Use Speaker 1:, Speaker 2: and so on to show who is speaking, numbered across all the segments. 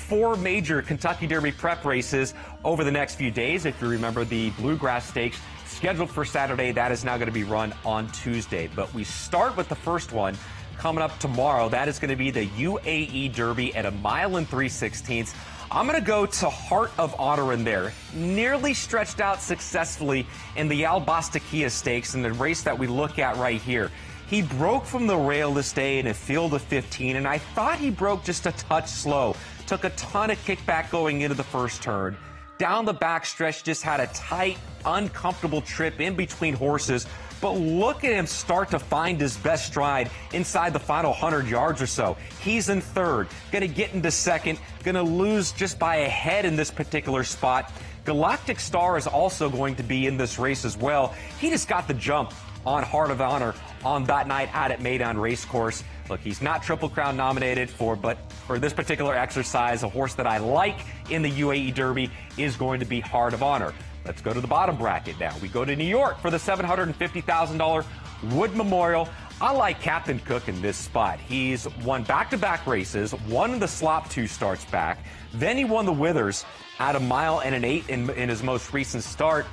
Speaker 1: 4 major Kentucky Derby prep races over the next few days. If you remember, the Bluegrass Stakes scheduled for Saturday, that is now going to be run on Tuesday. But we start with the first one coming up tomorrow. That is going to be the UAE Derby at 1 3/16 miles. I'm going to go to Heart of Honor in there. Nearly stretched out successfully in the Al Bastakia Stakes in the race that we look at right here. He broke from the rail this day in a field of 15, and I thought he broke just a touch slow. Took a ton of kickback going into the first turn. Down the backstretch, just had a tight, uncomfortable trip in between horses. But look at him start to find his best stride inside the final 100 yards or so. He's in third, going to get into second, going to lose just by a head in this particular spot. Galactic Star is also going to be in this race as well. He just got the jump on Heart of Honor on that night out at Meydan Racecourse. Look, he's not Triple Crown nominated but for this particular exercise, a horse that I like in the UAE Derby is going to be Heart of Honor. Let's go to the bottom bracket now. We go to New York for the $750,000 Wood Memorial. I like Captain Cook in this spot. He's won back-to-back races, won the Slop 2 starts back. Then he won the Withers at 1 mile and an 8 in his most recent start.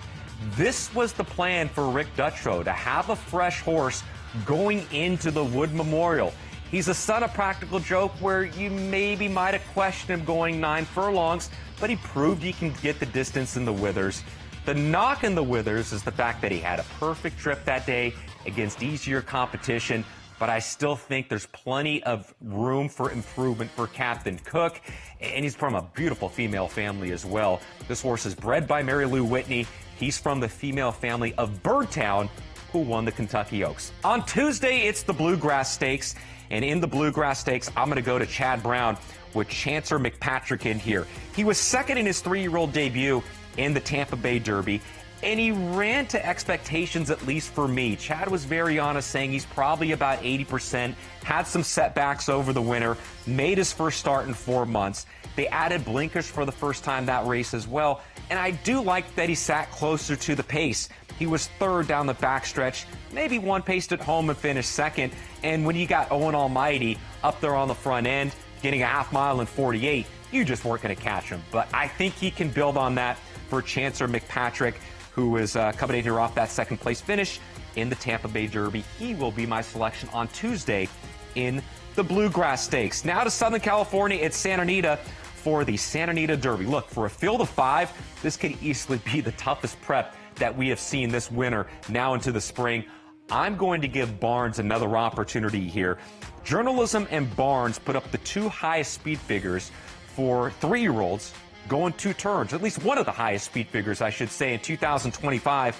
Speaker 1: This was the plan for Rick Dutrow, to have a fresh horse going into the Wood Memorial. He's a son of Practical Joke, where you maybe might have questioned him going 9 furlongs, but he proved he can get the distance in the Withers. The knock in the Withers is the fact that he had a perfect trip that day against easier competition, but I still think there's plenty of room for improvement for Captain Cook, and he's from a beautiful female family as well. This horse is bred by Mary Lou Whitney. He's from the female family of Birdtown, who won the Kentucky Oaks. On Tuesday, it's the Bluegrass Stakes, and in the Bluegrass Stakes, I'm going to go to Chad Brown with Chancer McPatrick in here. He was second in his 3-year-old debut in the Tampa Bay Derby, and he ran to expectations, at least for me. Chad was very honest, saying he's probably about 80%, had some setbacks over the winter, made his first start in 4 months. They added blinkers for the first time that race as well, and I do like that he sat closer to the pace. He was third down the backstretch, maybe one paced at home and finished second, and when you got Owen Almighty up there on the front end, getting a 1/2 mile and 48, you just weren't going to catch him. But I think he can build on that for Chancer McPatrick, who is coming in here off that second place finish in the Tampa Bay Derby. He will be my selection on Tuesday in the Bluegrass Stakes. Now to Southern California, it's Santa Anita for the Santa Anita Derby. Look, for a field of 5, this could easily be the toughest prep that we have seen this winter now into the spring. I'm going to give Barnes another opportunity here. Journalism and Barnes put up the 2 highest speed figures for 3-year-olds going 2 turns, at least one of the highest speed figures, I should say, in 2025.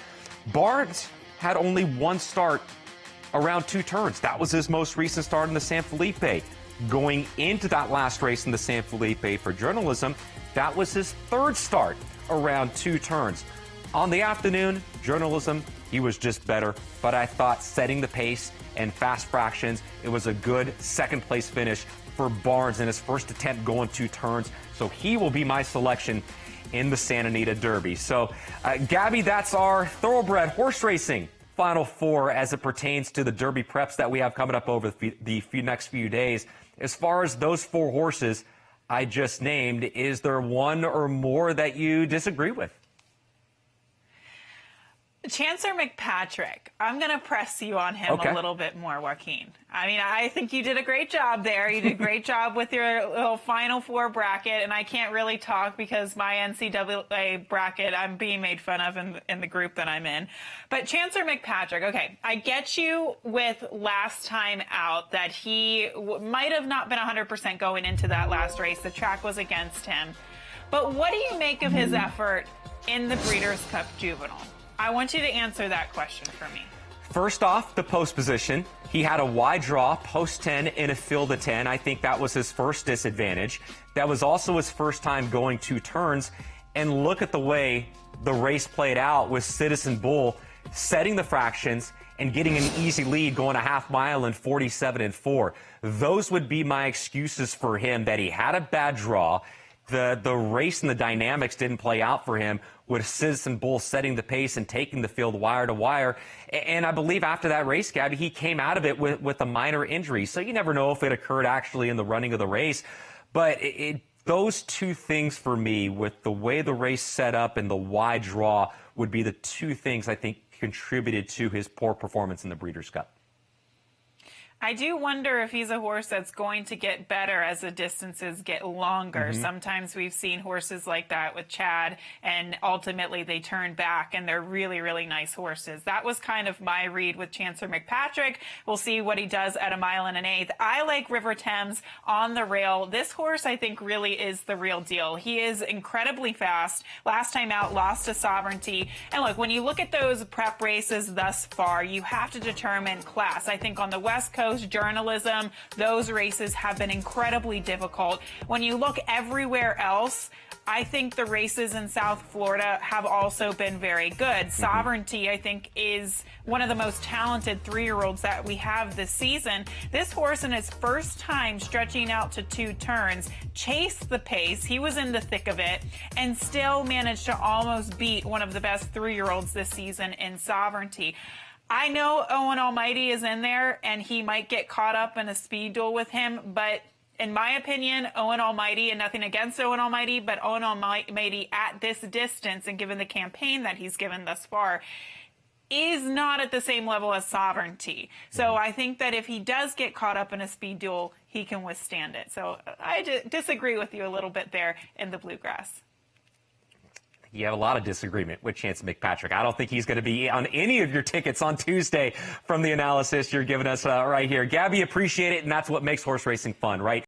Speaker 1: Barnes had only 1 start around 2 turns. That was his most recent start in the San Felipe. Going into that last race in the San Felipe for Journalism, that was his 3rd start around 2 turns. On the afternoon, Journalism, he was just better, but I thought setting the pace and fast fractions, it was a good second-place finish for Barnes in his first attempt going 2 turns. So he will be my selection in the Santa Anita Derby. So, Gabby, that's our thoroughbred horse racing Final 4 as it pertains to the Derby preps that we have coming up over the next few days. As far as those 4 horses I just named, is there one or more that you disagree with?
Speaker 2: Chancer McPatrick, I'm going to press you on him a little bit more, Joaquin. I mean, I think you did a great job there. You did a great job with your little Final 4 bracket, and I can't really talk because my NCAA bracket, I'm being made fun of in the group that I'm in. But Chancer McPatrick, okay, I get you with last time out that he might have not been 100% going into that last race. The track was against him. But what do you make of his effort in the Breeders' Cup Juvenile? I want you to answer that question for me.
Speaker 1: First off, the post position. He had a wide draw, post 10 in a field of 10. I think that was his first disadvantage. That was also his first time going 2 turns. And look at the way the race played out with Citizen Bull setting the fractions and getting an easy lead going a 1/2 mile and 47 and 4. Those would be my excuses for him, that he had a bad draw. The race and the dynamics didn't play out for him, with Citizen Bull setting the pace and taking the field wire to wire. And I believe after that race, Gabby, he came out of it with a minor injury. So you never know if it occurred actually in the running of the race. But it those two things for me, with the way the race set up and the wide draw, would be the two things I think contributed to his poor performance in the Breeders' Cup.
Speaker 2: I do wonder if he's a horse that's going to get better as the distances get longer. Sometimes we've seen horses like that with Chad, and ultimately they turn back, and they're really, really nice horses. That was kind of my read with Chancellor McPatrick. We'll see what he does at 1 1/8 miles. I like River Thames on the rail. This horse, I think, really is the real deal. He is incredibly fast. Last time out, lost to Sovereignty. And look, when you look at those prep races thus far, you have to determine class. I think on the West Coast, journalism, those races have been incredibly difficult. When you look everywhere else, I think the races in South Florida have also been very good. Sovereignty, I think, is one of the most talented 3-year-olds that we have this season. This horse, in his first time stretching out to 2 turns, chased the pace. He was in the thick of it and still managed to almost beat one of the best 3-year-olds this season in Sovereignty. I know Owen Almighty is in there, and he might get caught up in a speed duel with him, but in my opinion, Owen Almighty, and nothing against Owen Almighty, but Owen Almighty at this distance, and given the campaign that he's given thus far, is not at the same level as Sovereignty. So I think that if he does get caught up in a speed duel, he can withstand it. So I disagree with you a little bit there in the Bluegrass.
Speaker 1: You have a lot of disagreement with Chance McPatrick. I don't think he's going to be on any of your tickets on Tuesday from the analysis you're giving us right here. Gabby, appreciate it, and that's what makes horse racing fun, right?